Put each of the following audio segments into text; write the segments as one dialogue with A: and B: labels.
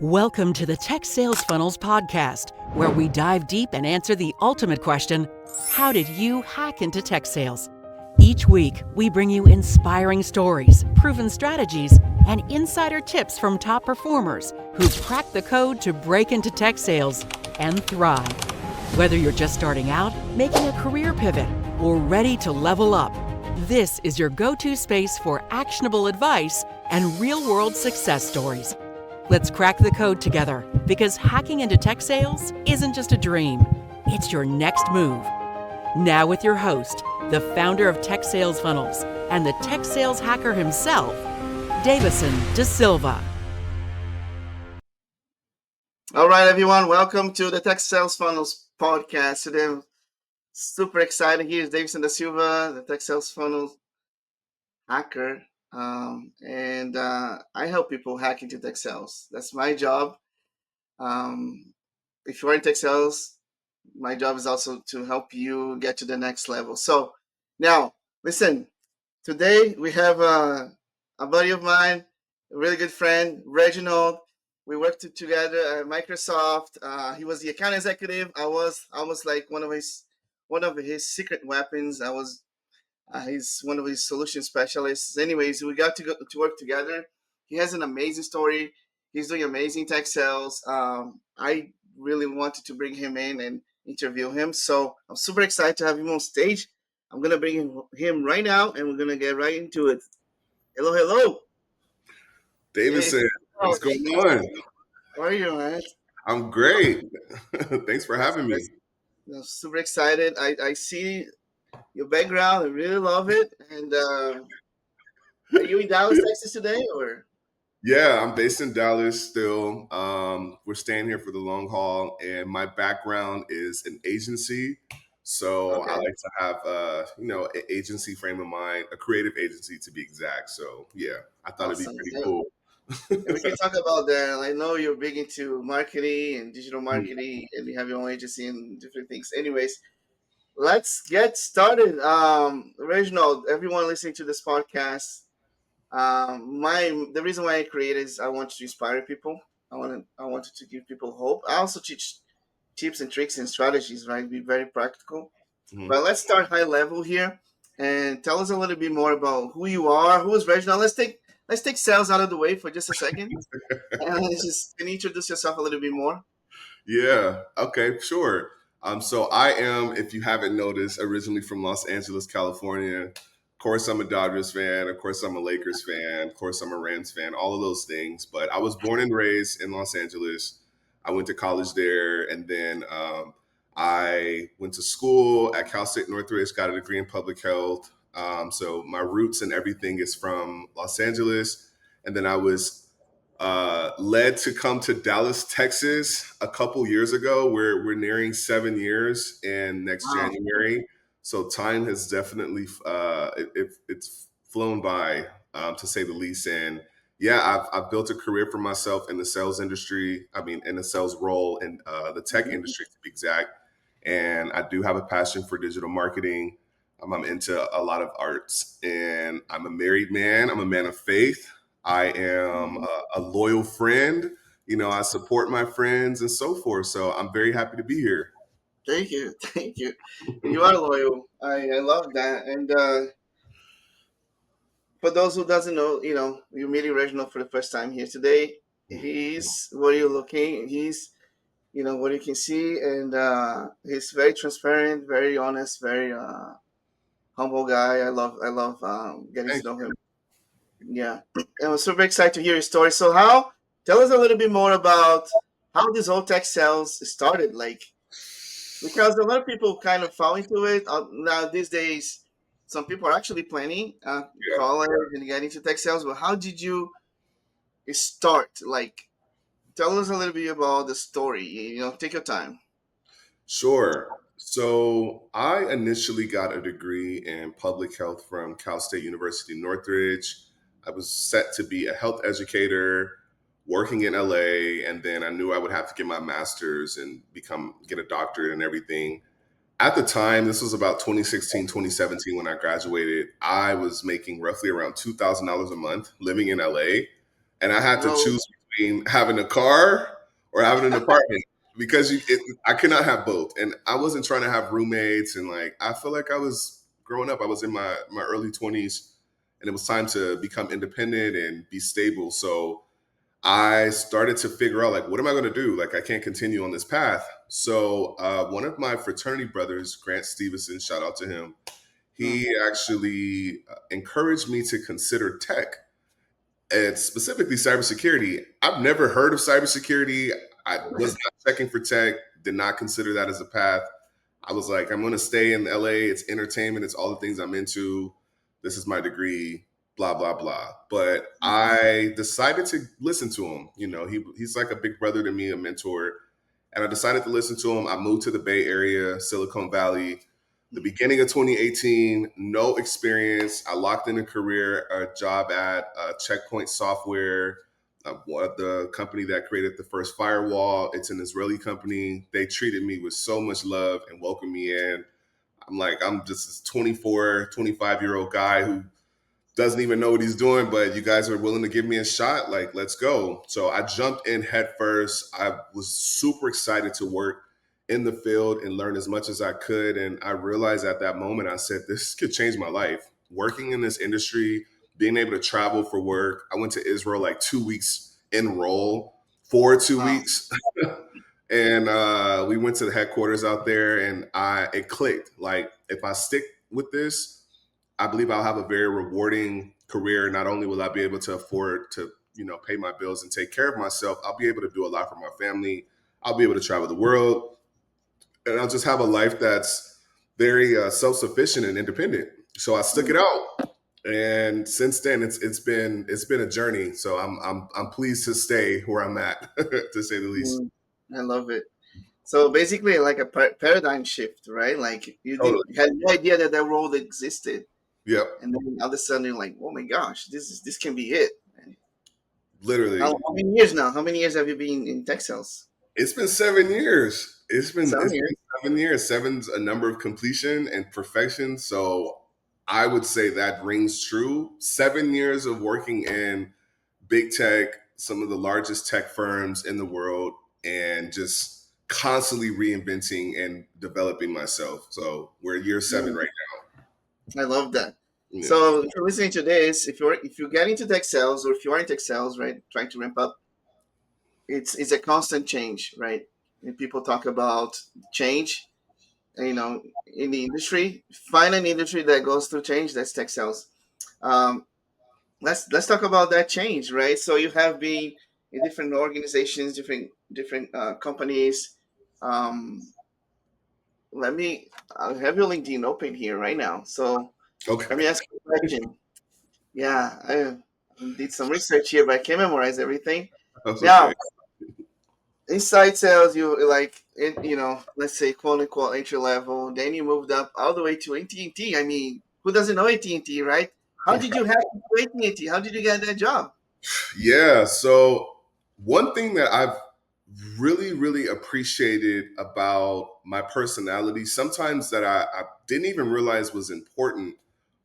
A: Welcome to the Tech Sales Funnels podcast, where we dive deep and answer the ultimate question: how did you hack into tech sales? Each week, we bring you inspiring stories, proven strategies, and insider tips from top performers who've cracked the code to break into tech sales and thrive. Whether you're just starting out, making a career pivot, or ready to level up, this is your go-to space for actionable advice and real-world success stories. Let's crack the code together, because hacking into tech sales isn't just a dream, it's your next move. Now with your host, the founder of Tech Sales Funnels and the tech sales hacker himself, Dayvisson DaSilva.
B: All right, everyone, welcome to the Tech Sales Funnels podcast. Today, I'm super excited. Here's Dayvisson DaSilva, the Tech Sales Funnels hacker. I help people hack into tech sales. That's my job. If you're in tech sales, my job is also to help you get to the next level. So now, listen, today we have a buddy of mine, a really good friend, Reginald. We worked together at Microsoft. He was the account executive. I was like one of his secret weapons. He's one of his solution specialists. Anyways, we got to work together. He has an amazing story. He's doing amazing tech sales. I really wanted to bring him in and interview him. So I'm super excited to have him on stage. I'm going to bring him right now, and we're going to get right into it. Hello.
C: Dayvisson, what's going on?
B: How are you, man?
C: I'm great. Thanks for having me.
B: I'm super excited. I see your background. I really love it. And are you in Dallas, Texas today, or?
C: Yeah, I'm based in Dallas still. We're staying here for the long haul, and my background is an agency. So
B: Okay.
C: I like to have, an agency frame of mind, a creative agency to be exact. So yeah, I thought
B: Awesome.
C: it'd be pretty cool.
B: And we can talk about that. I know you're big into marketing and digital marketing, and you have your own agency and different things. Anyways, let's get started. Reginald, everyone listening to this podcast, the reason why I created is I want to inspire people. I wanted to give people hope. I also teach tips and tricks and strategies, right? Be very practical.
C: Mhm.
B: But let's start high level here and tell us a little bit more about who you are. Who is Reginald? Let's take sales out of the way for just a second. And can you introduce yourself a little bit more?
C: Yeah. Okay. Sure. So I am, if you haven't noticed, originally from Los Angeles, California. Of course, I'm a Dodgers fan. Of course, I'm a Lakers fan. Of course, I'm a Rams fan. All of those things. But I was born and raised in Los Angeles. I went to college there, and then I went to school at Cal State Northridge. Got a degree in public health. So my roots and everything is from Los Angeles, and then I was led to come to Dallas, Texas a couple years ago. We're nearing 7 years in next
B: Wow.
C: January. So time has definitely it's flown by, to say the least. And yeah, I've built a career for myself in the sales industry. I mean, in the sales role in the tech industry, to be exact. And I do have a passion for digital marketing. I'm into a lot of arts, and I'm a married man. I'm a man of faith. I am a loyal friend. I support my friends and so forth. So I'm very happy to be here.
B: Thank you. Thank you. You are loyal. I love that. And for those who doesn't know, you're meeting Reginald for the first time here today. He's what you're looking. He's what you can see, and he's very transparent, very honest, very humble guy. I love getting to
C: Thank
B: know him. Yeah, and I'm super excited to hear your story. So, tell us a little bit more about how this whole tech sales started. Like, because a lot of people kind of fall into it now these days. Some people are actually planning
C: you.
B: college and getting into tech sales. But how did you start? Like, tell us a little bit about the story. Take your time.
C: Sure. So I initially got a degree in public health from Cal State University Northridge. I was set to be a health educator working in LA, and then I knew I would have to get my master's and get a doctorate and everything. At the time, this was about 2016, 2017 when I graduated, I was making roughly around $2,000 a month living in LA. And I had to
B: No.
C: choose between having a car or having an apartment because I cannot have both. And I wasn't trying to have roommates. And like, I feel like I was growing up, I was in my early 20s and it was time to become independent and be stable. So I started to figure out like, what am I going to do? Like, I can't continue on this path. So one of my fraternity brothers, Grant Stevenson, shout out to him,
B: Hmm.
C: he actually encouraged me to consider tech and specifically cybersecurity. I've never heard of cybersecurity. I was not checking for tech, did not consider that as a path. I was like, I'm going to stay in LA. It's entertainment. It's all the things I'm into. This is my degree, blah, blah, blah. But I decided to listen to him. You know, he's like a big brother to me, a mentor. And I decided to listen to him. I moved to the Bay Area, Silicon Valley, the beginning of 2018, no experience. I locked in a career, a job at Checkpoint Software, the company that created the first firewall. It's an Israeli company. They treated me with so much love and welcomed me in. I'm like, I'm just this 24, 25-year-old guy who doesn't even know what he's doing, but you guys are willing to give me a shot. Like, let's go. So I jumped in head first. I was super excited to work in the field and learn as much as I could. And I realized at that moment, I said, this could change my life. Working in this industry, being able to travel for work. I went to Israel like 2 weeks in roll for 2 weeks. And we went to the headquarters out there and it clicked. Like, if I stick with this, I believe I'll have a very rewarding career. Not only will I be able to afford to, pay my bills and take care of myself, I'll be able to do a lot for my family. I'll be able to travel the world, and I'll just have a life that's very self-sufficient and independent. So I stuck it out, and since then it's been a journey. So I'm pleased to stay where I'm at, to say the least.
B: Hmm. I love it. So basically, like a paradigm shift, right? Like
C: Totally.
B: you had no idea that that role existed,
C: Yep.
B: and then all of a sudden you're like, oh my gosh, this can be it.
C: Literally.
B: How many years now? How many years have you been in tech sales?
C: It's been 7 years. It's
B: 7 years.
C: been 7 years. Seven's a number of completion and perfection. So I would say that rings true. 7 years of working in big tech, some of the largest tech firms in the world, and just constantly reinventing and developing myself. So we're year 7
B: Mm,
C: right
B: I love that.
C: now. Yeah.
B: So if you're listening to this, if you get into tech sales or if you are in tech sales, right, trying to ramp up, it's a constant change, right? And people talk about change, in the industry. Find an industry that goes through change. That's tech sales. Um, let's talk about that change, right? So you have been in different organizations, different companies. Um, I have your LinkedIn open here right now. So
C: Okay.
B: let me ask you a question. Yeah, I did some research here, but I can't memorize everything.
C: That's
B: Now,
C: okay.
B: inside sales, you like, let's say quote unquote entry level. Then you moved up all the way to AT&T. I mean, who doesn't know AT&T, right? How did you hack into AT&T? How did you get that job?
C: Yeah. So one thing that I've really, really appreciated about my personality, sometimes that I didn't even realize was important,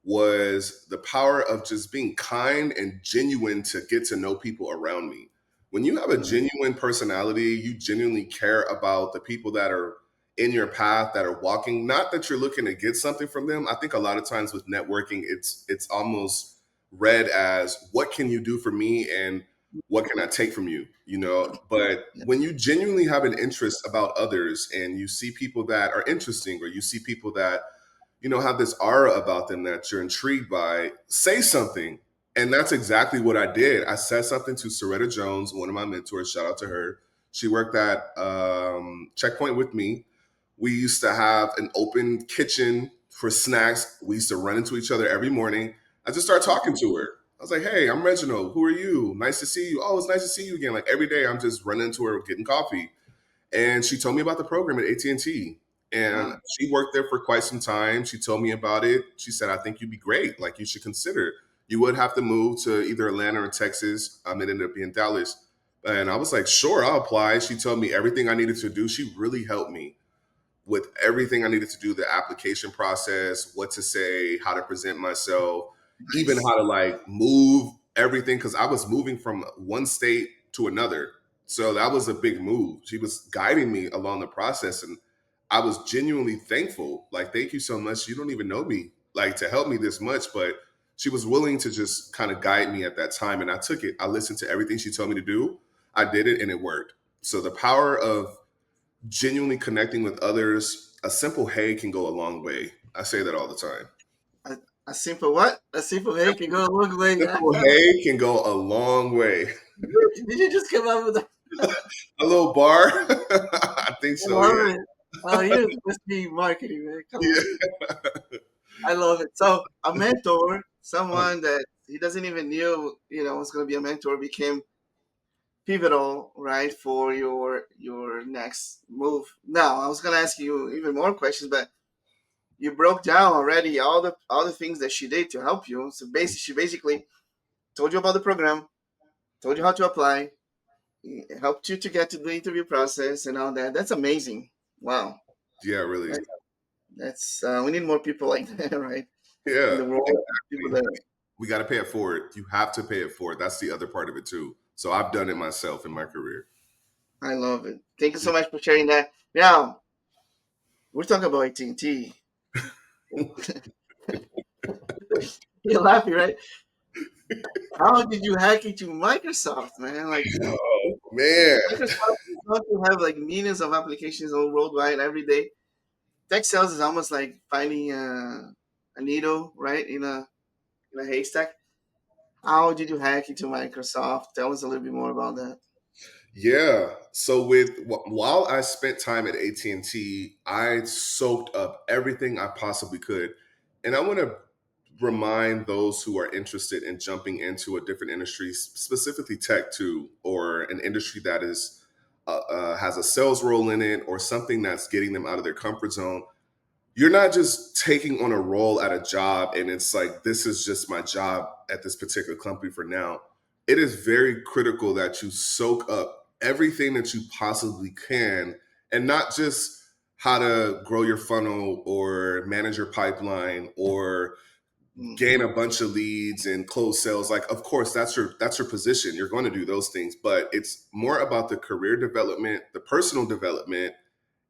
C: was the power of just being kind and genuine to get to know people around me. When you have a
B: Mm,
C: genuine personality, you genuinely care about the people that are in your path, that are walking, not that you're looking to get something from them. I think a lot of times with networking, it's almost read as what can you do for me and what can I take from you, But
B: yeah,
C: when you genuinely have an interest about others and you see people that are interesting or you see people that have this aura about them that you're intrigued by, say something. And that's exactly what I did. I said something to Soretta Jones, one of my mentors. Shout out to her. She worked at Checkpoint with me. We used to have an open kitchen for snacks. We used to run into each other every morning. I just started talking to her. I was like, hey, I'm Reginald. Who are you? Nice to see you. Oh, it's nice to see you again. Like every day I'm just running into her getting coffee. And she told me about the program at AT&T. And T. And
B: wow,
C: she worked there for quite some time. She told me about it. She said, I think you'd be great. Like you should consider. You would have to move to either Atlanta or Texas. It ended up being Dallas. And I was like, sure, I'll apply. She told me everything I needed to do. She really helped me with everything I needed to do, the application process, what to say, how to present myself, even
B: nice.
C: how to like move everything. Cause I was moving from one state to another. So that was a big move. She was guiding me along the process, and I was genuinely thankful. Like, thank you so much. You don't even know me, like, to help me this much, but she was willing to just kind of guide me at that time. And I took it. I listened to everything she told me to do. I did it and it worked. So the power of genuinely connecting with others, a simple hey can go a long way. I say that all the time.
B: A simple what? A simple hey can go a long way.
C: Simple hey can go a long way.
B: Did you just come up with that?
C: A little bar? I think
B: I
C: so,
B: love
C: yeah.
B: it. Oh, you must be marketing, man. Come on.
C: Yeah.
B: I love it. So a mentor, someone that he doesn't even knew, was going to be a mentor, became pivotal, right, for your next move. Now, I was going to ask you even more questions, but you broke down already all the things that she did to help you. So basically, she basically told you about the program, told you how to apply, helped you to get to the interview process and all that. That's amazing. Wow.
C: Yeah, really.
B: That's we need more people like that, right? In
C: Yeah,
B: the world, people
C: exactly.
B: that
C: We got to pay it forward. You have to pay it forward. That's the other part of it too. So I've done it myself in my career.
B: I love it. Thank you so much for sharing that. Now we're talking about AT&T. You're laughing, right? How did you hack into Microsoft, man? Like
C: Oh man.
B: Microsoft is not to have like millions of applications all worldwide every day. Tech sales is almost like finding a needle, right, in a haystack. How did you hack into Microsoft? Tell us a little bit more about that.
C: Yeah. So while I spent time at AT&T, I soaked up everything I possibly could. And I want to remind those who are interested in jumping into a different industry, specifically tech too, or an industry that is has a sales role in it or something that's getting them out of their comfort zone. You're not just taking on a role at a job and it's like, this is just my job at this particular company for now. It is very critical that you soak up everything that you possibly can, and not just how to grow your funnel or manage your pipeline or gain
B: Mm-hmm.
C: a bunch of leads and close sales. Like, of course, that's your position. You're going to do those things, but it's more about the career development, the personal development,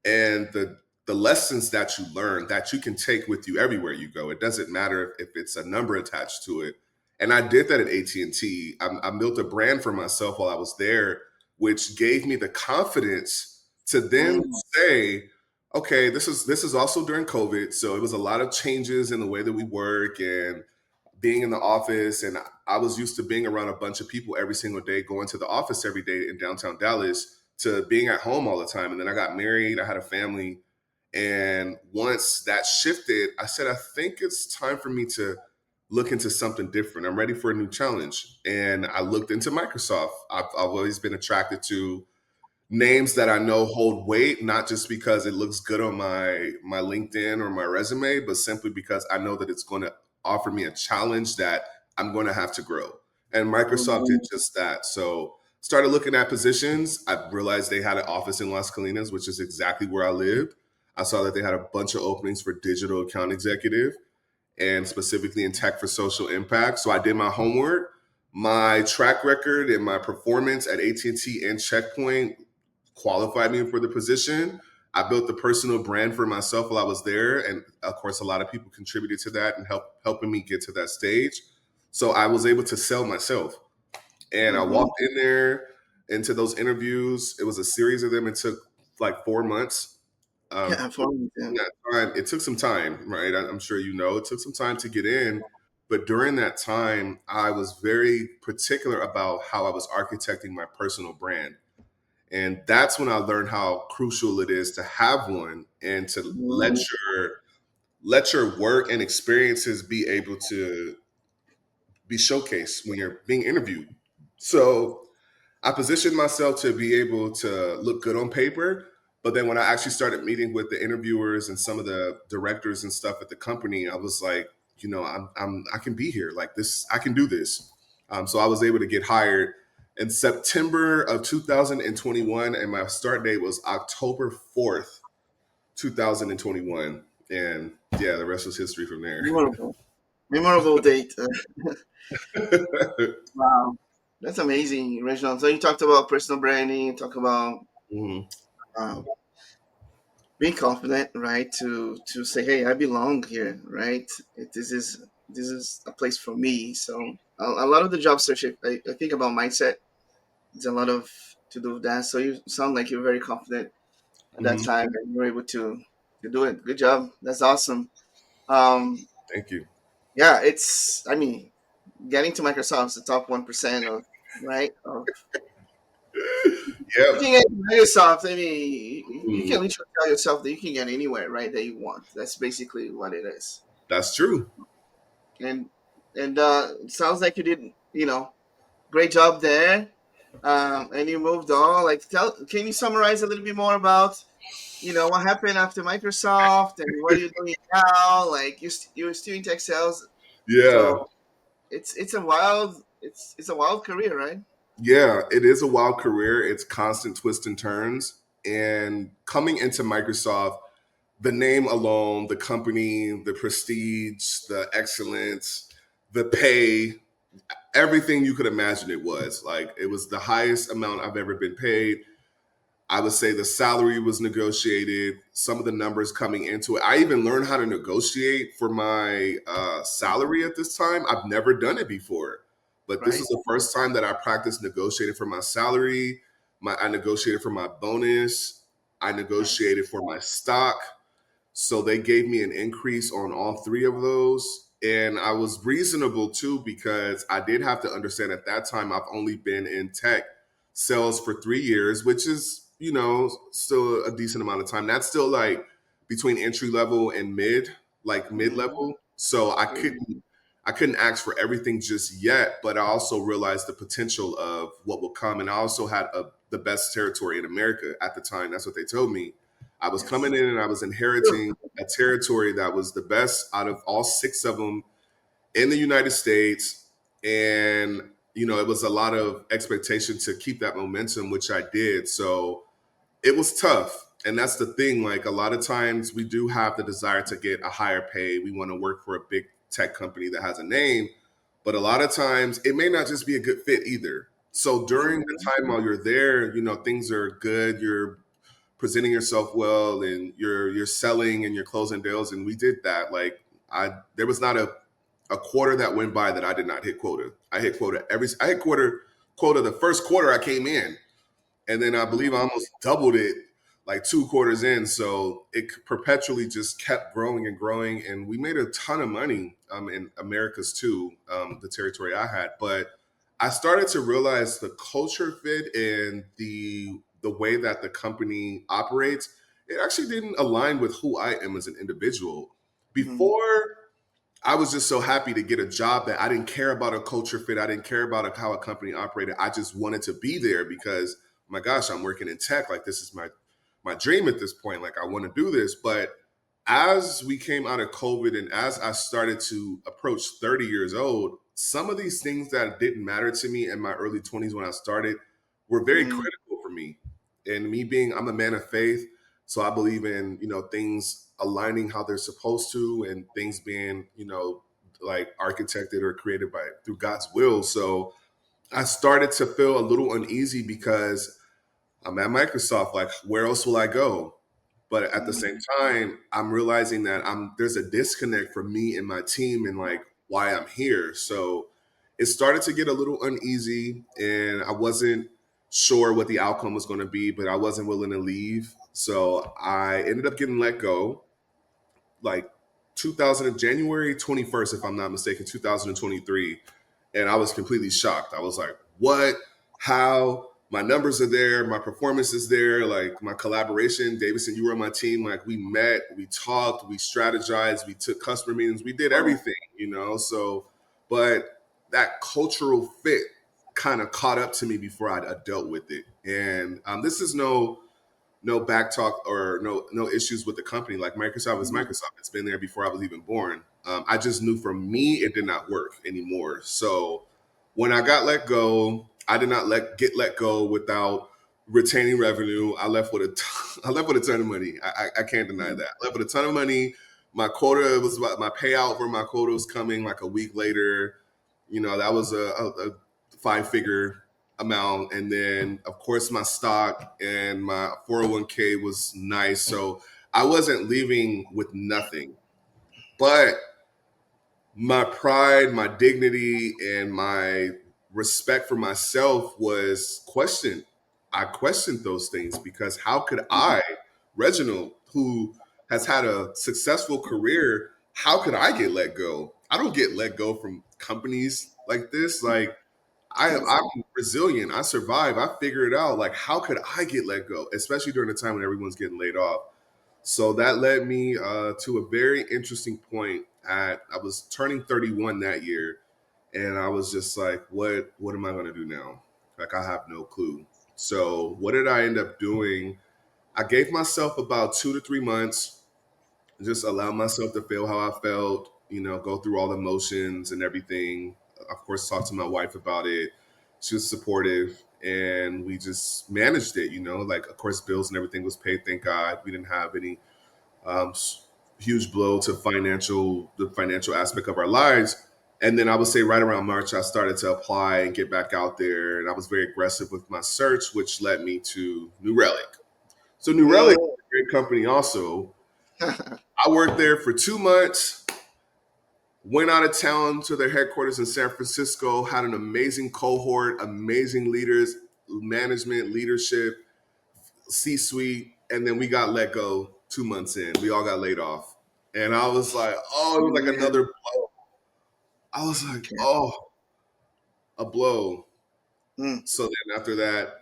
C: and the lessons that you learn that you can take with you everywhere you go. It doesn't matter if it's a number attached to it. And I did that at AT&T. I built a brand for myself while I was there, which gave me the confidence to then
B: Mm-hmm.
C: say, okay, this is also during COVID, so it was a lot of changes in the way that we work and being in the office. And I was used to being around a bunch of people every single day, going to the office every day in downtown Dallas, to being at home all the time. And then I got married, I had a family. And once that shifted, I said, I think it's time for me to look into something different. I'm ready for a new challenge. And I looked into Microsoft. I've always been attracted to names that I know hold weight, not just because it looks good on my LinkedIn or my resume, but simply because I know that it's going to offer me a challenge that I'm going to have to grow. And Microsoft did just that. So started looking at positions. I realized they had an office in Las Colinas, which is exactly where I lived. I saw that they had a bunch of openings for digital account executive and specifically in tech for social impact. So I did my homework. My track record and my performance at AT&T and T and Checkpoint qualified me for the position. I built the personal brand for myself while I was there, and of course, a lot of people contributed to that and helping me get to that stage. So I was able to sell myself, and I
B: Mm-hmm.
C: walked in there into those interviews. It was a series of them. It took like 4 months.
B: Yeah, for me, yeah.
C: In that time, it took some time, right? I'm sure you know it took some time to get in. But during that time, I was very particular about how I was architecting my personal brand. And that's when I learned how crucial it is to have one and to
B: Mm-hmm.
C: let your work and experiences be able to be showcased when you're being interviewed. So I positioned myself to be able to look good on paper, but then when I actually started meeting with the interviewers and some of the directors and stuff at the company, I was like, I can be here. Like this, I can do this. So I was able to get hired in September of 2021, and my start date was October 4th, 2021. And yeah, the rest was history from there.
B: Memorable, memorable date. Wow. That's amazing, Reginald. So you talked about personal branding, you talk about
C: Hmm.
B: um, being confident, right? To say, hey, I belong here, right? This is a place for me. So a lot of the job search, I think about mindset. It's a lot of to do with that. So you sound like you're very confident at that
C: Hmm.
B: time, and you're able to do it. Good job. That's awesome. Um,
C: Thank you.
B: yeah, it's. I mean, getting to Microsoft is the top 1% of right of
C: Yep.
B: looking at Microsoft. I mean, you
C: Mhm.
B: can literally tell yourself that you can get anywhere, right? That you want. That's basically what it is.
C: That's true.
B: And it sounds like you did, great job there. And you moved on. Like, can you summarize a little bit more about, what happened after Microsoft and what are you doing now? Like, you're still in tech sales,
C: Yeah.
B: so it's a wild career, right?
C: Yeah, it is a wild career. It's constant twists and turns. And coming into Microsoft, the name alone, the company, the prestige, the excellence, the pay, everything you could imagine it was. Like it was the highest amount I've ever been paid. I would say the salary was negotiated, some of the numbers coming into it. I even learned how to negotiate for my salary at this time. I've never done it before, but this
B: Right.
C: is the first time that I practiced negotiating for my salary. I negotiated for my bonus. I
B: Nice.
C: negotiated for my stock. So they gave me an increase on all three of those. And I was reasonable too, because I did have to understand at that time I've only been in tech sales for 3 years, which is, still a decent amount of time. That's still like between entry level and mid
B: Mhm.
C: level. So I
B: Mhm.
C: couldn't ask for everything just yet, but I also realized the potential of what will come. And I also had the best territory in America at the time. That's what they told me. I was
B: Yes.
C: coming in and I was inheriting a territory that was the best out of all six of them in the United States. And, it was a lot of expectation to keep that momentum, which I did. So it was tough. And that's the thing. Like a lot of times we do have the desire to get a higher pay. We want to work for a big tech company that has a name. But a lot of times it may not just be a good fit either. So during the
B: Mhm.
C: time while you're there, things are good. You're presenting yourself well and you're selling and you're closing deals. And we did that. Like there was not a quarter that went by that I did not hit quota. I hit quota the first quarter I came in. And then I believe I almost doubled it like 2 quarters in. So it perpetually just kept growing and growing. And we made a ton of money in Americas too, the territory I had. But I started to realize the culture fit and the way that the company operates, it actually didn't align with who I am as an individual.
B: Mhm.
C: Before I was just so happy to get a job that I didn't care about a culture fit. I didn't care about how a company operated. I just wanted to be there because, my gosh, I'm working in tech. Like this is my dream at this point. Like I want to do this. But as we came out of COVID and as I started to approach 30 years old, some of these things that didn't matter to me in my early 20s when I started were very
B: Mhm.
C: critical for me. And me being, I'm a man of faith. So I believe in, things aligning how they're supposed to and things being, like architected or created by through God's will. So I started to feel a little uneasy because I'm at Microsoft. Like, where else will I go? But at the same
B: Mhm.
C: time, I'm realizing that there's a disconnect for me and my team and like why I'm here. So it started to get a little uneasy, and I wasn't sure what the outcome was going to be, but I wasn't willing to leave. So I ended up getting let go, like 2000 January 21st, if I'm not mistaken, 2023. And I was completely shocked. I was like, what? How? My numbers are there. My performance is there. Like my collaboration, Dayvisson, you were on my team. Like we met, we talked, we strategized, we took customer meetings, we did
B: Wow.
C: everything. So, but that cultural fit kind of caught up to me before I dealt with it. And this is no back talk or no issues with the company. Like Microsoft is
B: Mhm.
C: Microsoft. It's been there before I was even born. I just knew for me it did not work anymore. So when I got let go, I did not get let go without retaining revenue. I left with I left with a ton of money. I can't deny that. I left with a ton of money. My quota was about my payout for my quota was coming like a week later. That was a 5-figure amount. And then, of course, my stock and my 401k was nice. So I wasn't leaving with nothing. But my pride, my dignity, and my respect for myself was questioned. I questioned those things because how could I, Reginald, who has had a successful career, how could I get let go? I don't get let go from companies like this. Like I'm resilient. I survive. I figure it out. Like how could I get let go, especially during the time when everyone's getting laid off? So that led me to a very interesting point. I was turning 31 that year, and I was just like, what am I going to do now? Like I have no clue. So what did I end up doing? I gave myself about 2 to 3 months, just allow myself to feel how I felt, go through all the motions and everything. Of course, talk to my wife about it. She was supportive, and we just managed it. Like of course, bills and everything was paid. Thank God, we didn't have any um, huge blow to the financial aspect of our lives. And then I would say right around March, I started to apply and get back out there. And I was very aggressive with my search, which led me to New Relic. So New Relic is a great company also. I worked there for 2 months, went out of town to their headquarters in San Francisco, had an amazing cohort, amazing leaders, management, leadership, C-suite, and then we got let go 2 months in. We all got laid off. And I was like, oh, it was like another blow. I was like, oh, a blow. So then after that,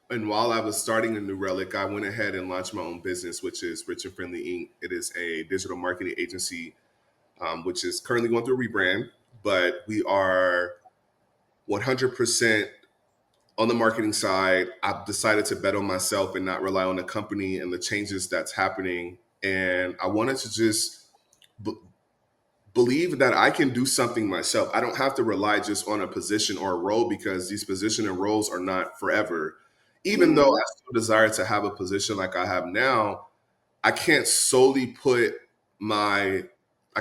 C: and while I was starting a New Relic, I went ahead and launched my own business, which is Rich and Friendly Inc. It is a digital marketing agency, which is currently going through a rebrand, but we are 100% on the marketing side. I've decided to bet on myself and not rely on the company and the changes that's happening. And I wanted to just believe that I can do something myself. I don't have to rely just on a position or a role because these position and roles are not forever. Even though I still desire to have a position like I have now, I can't solely I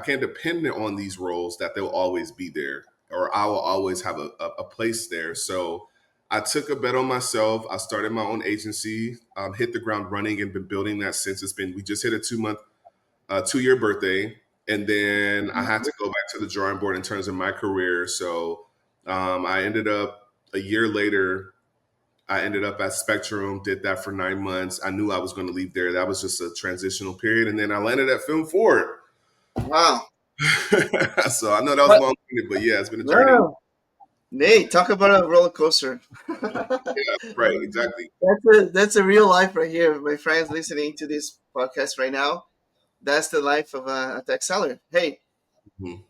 C: can't depend on these roles that they'll always be there or I will always have a place there. So I took a bet on myself. I started my own agency, hit the ground running and been building that since. We just hit a 2-year birthday. And then I had to go back to the drawing board in terms of my career. So I ended up a year later, I ended up at Spectrum, did that for 9 months. I knew I was going to leave there. That was just a transitional period. And then I landed at Film Forward.
B: Wow.
C: So I know that was long-winded, but yeah, it's been a journey.
B: Wow. Nate, talk about a roller coaster.
C: Yeah, right, exactly.
B: That's a real life right here. My friends listening to this podcast right now, that's the life of a tech seller. Hey,
C: Mhm.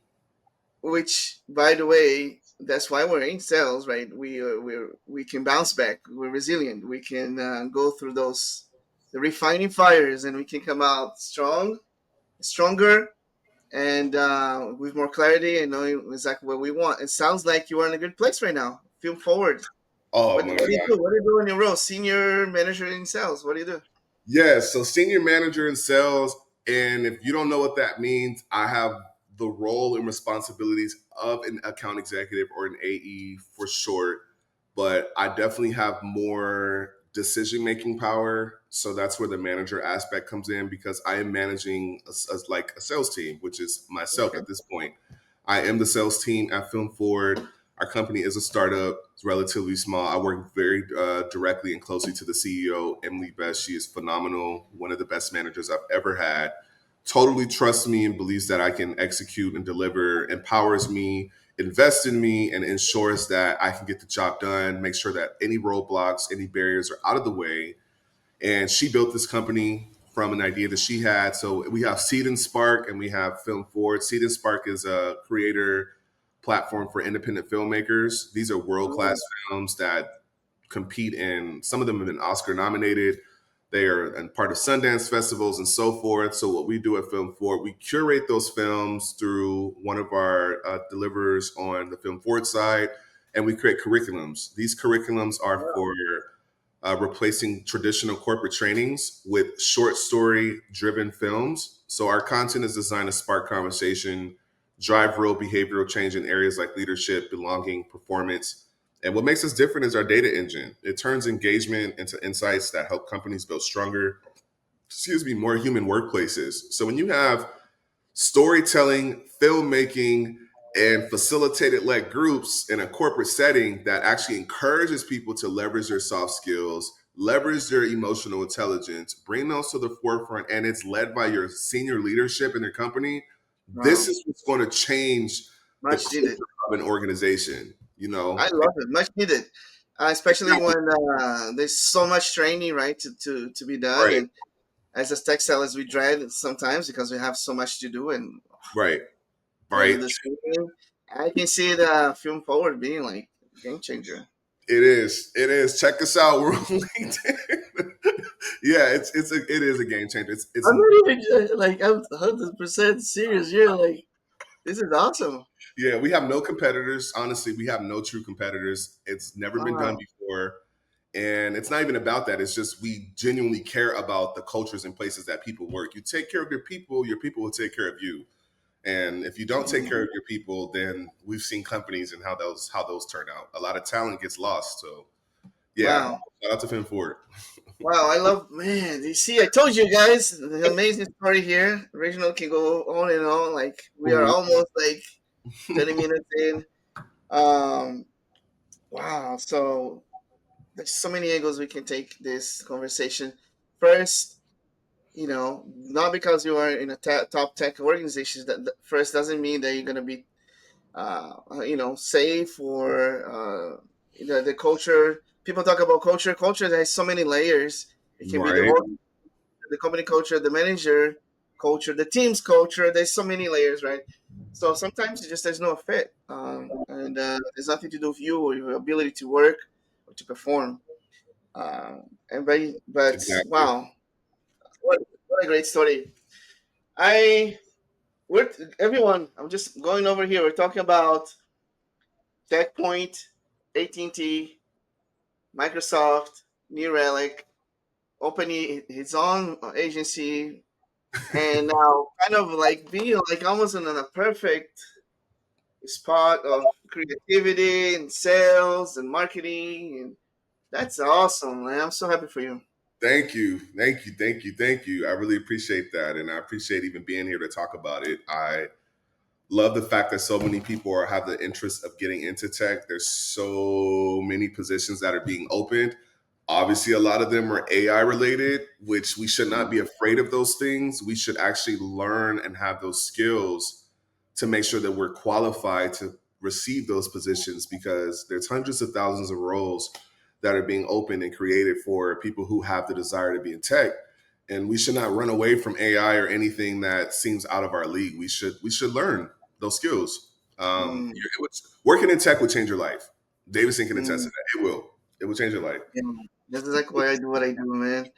B: which by the way, that's why we're in sales, right? We can bounce back. We're resilient. We can go through the refining fires, and we can come out stronger, and with more clarity and knowing exactly what we want. It sounds like you are in a good place right now. Feel forward.
C: Oh
B: What
C: my
B: do you
C: God.
B: do? What do you do in your role? Senior manager in sales. What do you do?
C: Yeah, so senior manager in sales. And if you don't know what that means, I have the role and responsibilities of an account executive or an AE for short, but I definitely have more decision-making power. So that's where the manager aspect comes in because I am managing like a sales team, which is myself
B: Okay.
C: at this point. I am the sales team at Film Forward. Our company is a startup. It's relatively small. I work very directly and closely to the CEO, Emily Best. She is phenomenal, one of the best managers I've ever had. Totally trusts me and believes that I can execute and deliver, empowers me, invests in me, and ensures that I can get the job done, make sure that any roadblocks, any barriers are out of the way. And she built this company from an idea that she had. So we have Seed and Spark and we have Film Forward. Seed and Spark is a creator platform for independent filmmakers. These are world-class films that compete in, some of them have been Oscar nominated. They are and part of Sundance festivals and so forth. So what we do at Film Forward, we curate those films through one of our deliverers on the Film Forward side, and we create curriculums. These curriculums are for replacing traditional corporate trainings with short story driven films. So our content is designed to spark conversation, drive real behavioral change in areas like leadership, belonging, performance. And what makes us different is our data engine. It turns engagement into insights that help companies build stronger, more human workplaces. So when you have storytelling, filmmaking, and facilitated led groups in a corporate setting that actually encourages people to leverage their soft skills, leverage their emotional intelligence, bring those to the forefront, and it's led by your senior leadership in your company, this
B: Wow,
C: is what's going to change the
B: much
C: culture
B: needed.
C: of an organization, you
B: I
C: know?
B: love it. Much needed, especially when there's so much training, right, to be done.
C: Right,
B: And as a tech sellers, we dread sometimes because we have so much to do and
C: right,
B: gotta do
C: right.
B: this thing. I can see film forward being like game changer.
C: It is. It is. Check us out. We're on LinkedIn. Yeah, it is a game changer. It's
B: I'm not even like I'm 100% serious here. Like this is awesome.
C: Yeah, we have no competitors. Honestly, we have no true competitors. It's never been done
B: Wow,
C: before. And it's not even about that. It's just we genuinely care about the cultures and places that people work. You take care of your people will take care of you. And if you don't take care
B: mm,
C: of your people, then we've seen companies and how those turn out. A lot of talent gets lost. So yeah,
B: wow,
C: shout out to Finn Ford.
B: wow! I love man. You see, I told you guys the amazing story here. Reginald can go on and on. Like we are
C: Mhm.
B: almost like 30 minutes in. Um, wow. So there's so many angles we can take this conversation. First, not because you are in a top tech organization that first doesn't mean that you're gonna be, safe or the culture. People talk about culture. Culture that has so many layers. It can be the
C: Right.
B: work, the company culture, the manager culture, the team's culture. There's so many layers, right? So sometimes there's no fit, and there's nothing to do with you or your ability to work or to perform. But
C: Exactly.
B: wow, what a great story! I we're everyone. I'm just going over here. We're talking about TechPoint, AT&T, Microsoft, New Relic, opening his own agency, and now kind of like being like almost in a perfect spot of creativity and sales and marketing, and that's awesome, man. I'm so happy for you.
C: Thank you. Thank you. Thank you. Thank you. I really appreciate that. And I appreciate even being here to talk about it. I love the fact that so many people have the interest of getting into tech. There's so many positions that are being opened. Obviously, a lot of them are AI related, which we should not be afraid of those things. We should actually learn and have those skills to make sure that we're qualified to receive those positions because there's hundreds of thousands of roles that are being opened and created for people who have the desire to be in tech, and we should not run away from AI or anything that seems out of our league. We should learn those skills.
B: Mm,
C: Working in tech will change your life. Davidson can attest to
B: mm,
C: that. It will. It will change your life.
B: yeah. That's exactly why I do what I do, man.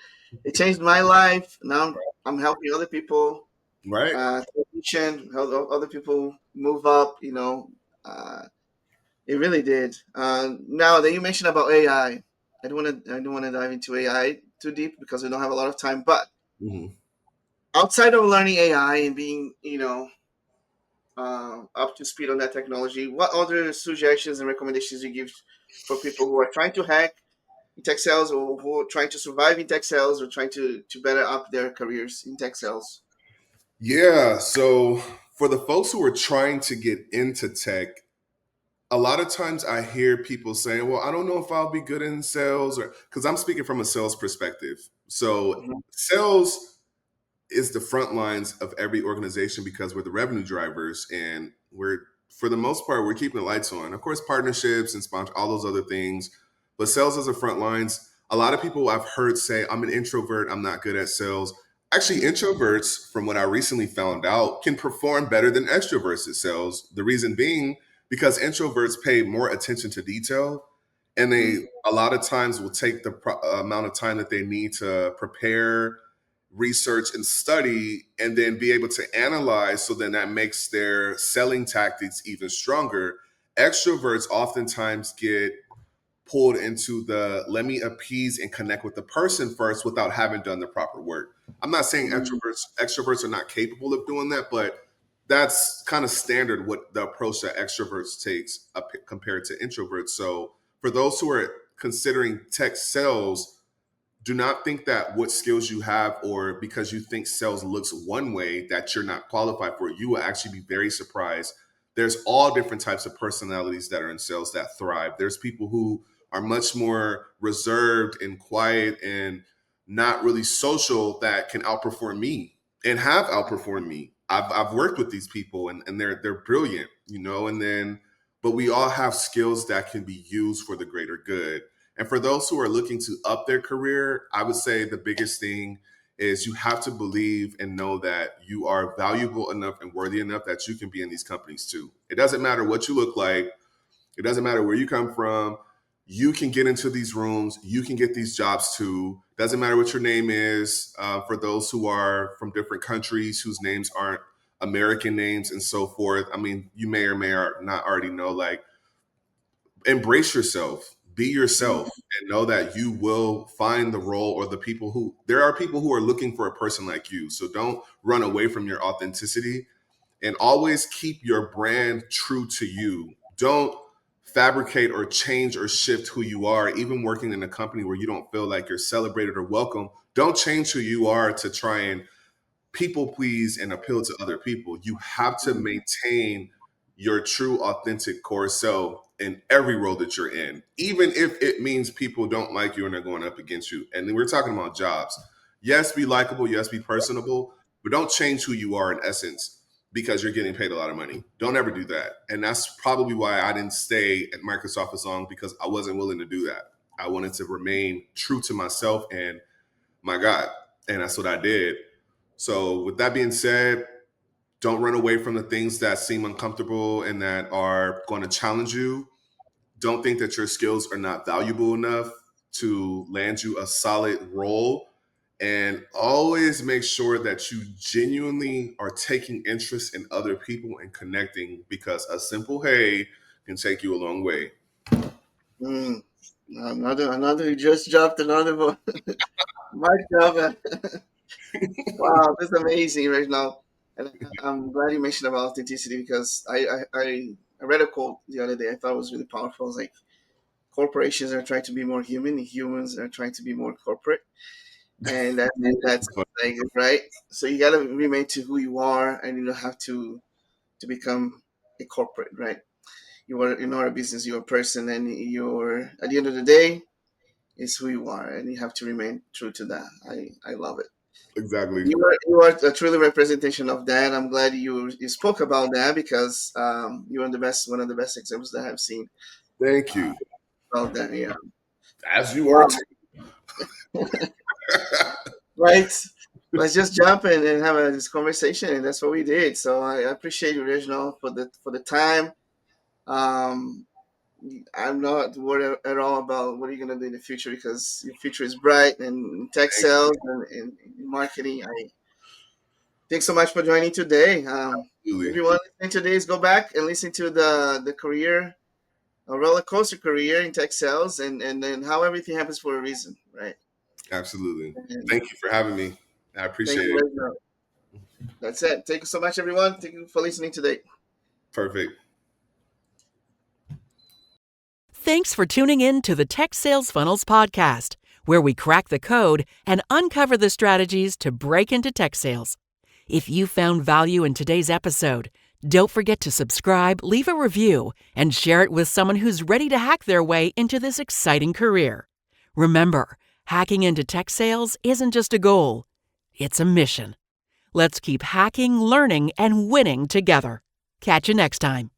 B: It changed my life. Now I'm helping other people
C: Right?
B: transition, help other people move up. It really did. Now that you mentioned about AI, I don't want to dive into AI too deep because we don't have a lot of time. But
C: Mhm.
B: outside of learning AI and being, up to speed on that technology, what other suggestions and recommendations you give for people who are trying to hack in tech sales or who are trying to survive in tech sales or trying to better up their careers in tech sales?
C: Yeah. So for the folks who are trying to get into tech, a lot of times I hear people saying, well, I don't know if I'll be good in sales or because I'm speaking from a sales perspective. So
B: Mhm.
C: sales is the front lines of every organization because we're the revenue drivers and we're for the most part we're keeping the lights on. Of course, partnerships and sponsor all those other things, but sales is the front lines. A lot of people I've heard say, I'm an introvert, I'm not good at sales. Actually, introverts, from what I recently found out, can perform better than extroverts at sales. The reason being because introverts pay more attention to detail and they
B: Mm,
C: a lot of times will take the amount of time that they need to prepare, research and study and then be able to analyze so then that makes their selling tactics even stronger. Extroverts oftentimes get pulled into the let me appease and connect with the person first without having done the proper work. I'm not saying
B: mm,
C: extroverts are not capable of doing that, but that's kind of standard what the approach that extroverts takes compared to introverts. So for those who are considering tech sales, do not think that what skills you have or because you think sales looks one way that you're not qualified for it. You will actually be very surprised. There's all different types of personalities that are in sales that thrive. There's people who are much more reserved and quiet and not really social that can outperform me and have outperformed me. I've worked with these people and they're brilliant, you know, and then but we all have skills that can be used for the greater good. And for those who are looking to up their career, I would say the biggest thing is you have to believe and know that you are valuable enough and worthy enough that you can be in these companies too. It doesn't matter what you look like. It doesn't matter where you come from. You can get into these rooms. You can get these jobs too. Doesn't matter what your name is. For those who are from different countries whose names aren't American names and so forth. I mean, you may or may not already know, like, embrace yourself, be yourself, and know that you will find the role or the people who, there are people who are looking for a person like you. So don't run away from your authenticity and always keep your brand true to you. Don't fabricate or change or shift who you are, even working in a company where you don't feel like you're celebrated or welcome. Don't change who you are to try and people please and appeal to other people. You have to maintain your true, authentic core self in every role that you're in, even if it means people don't like you and they're going up against you. And then we're talking about jobs. Yes, be likable. Yes, be personable, but don't change who you are in essence because you're getting paid a lot of money. Don't ever do that. And that's probably why I didn't stay at Microsoft as long, because I wasn't willing to do that. I wanted to remain true to myself and my God. And that's what I did. So with that being said, don't run away from the things that seem uncomfortable and that are going to challenge you. Don't think that your skills are not valuable enough to land you a solid role. And always make sure that you genuinely are taking interest in other people and connecting, because a simple hey can take you a long way.
B: Mm. Another, you just dropped another one. My job. Wow, that's amazing, Reginald. And I'm glad you mentioned about authenticity because I read a quote the other day. I thought it was really powerful. It's like corporations are trying to be more human, and humans are trying to be more corporate, and that's like right. So you gotta remain to who you are, and you don't have to become a corporate, right? You're not a business. You're a person, and you're at the end of the day, it's who you are, and you have to remain true to that. I love it.
C: Exactly.
B: You are a truly representation of that. I'm glad you spoke about that because you are the best, one of the best examples that I've seen
C: Thank you.
B: about that. Yeah,
C: As you are too.
B: right. Let's just jump in and have this conversation, and that's what we did. So I appreciate you, Reginald, for the time. Um, I'm not worried at all about what you're gonna do in the future because your future is bright and in tech
C: Thank you.
B: sales and in marketing. I thanks so much for joining today.
C: Absolutely.
B: Everyone listening today is go back and listen to the career, a roller coaster career in tech sales, and then how everything happens for a reason, right?
C: Absolutely.
B: And
C: Thank you for having me. I
B: thank
C: appreciate
B: you,
C: it.
B: Reginald. That's it. Thank you so much, everyone. Thank you for listening today.
C: Perfect.
A: Thanks for tuning in to the Tech Sales Funnels podcast, where we crack the code and uncover the strategies to break into tech sales. If you found value in today's episode, don't forget to subscribe, leave a review, and share it with someone who's ready to hack their way into this exciting career. Remember, hacking into tech sales isn't just a goal, it's a mission. Let's keep hacking, learning, and winning together. Catch you next time.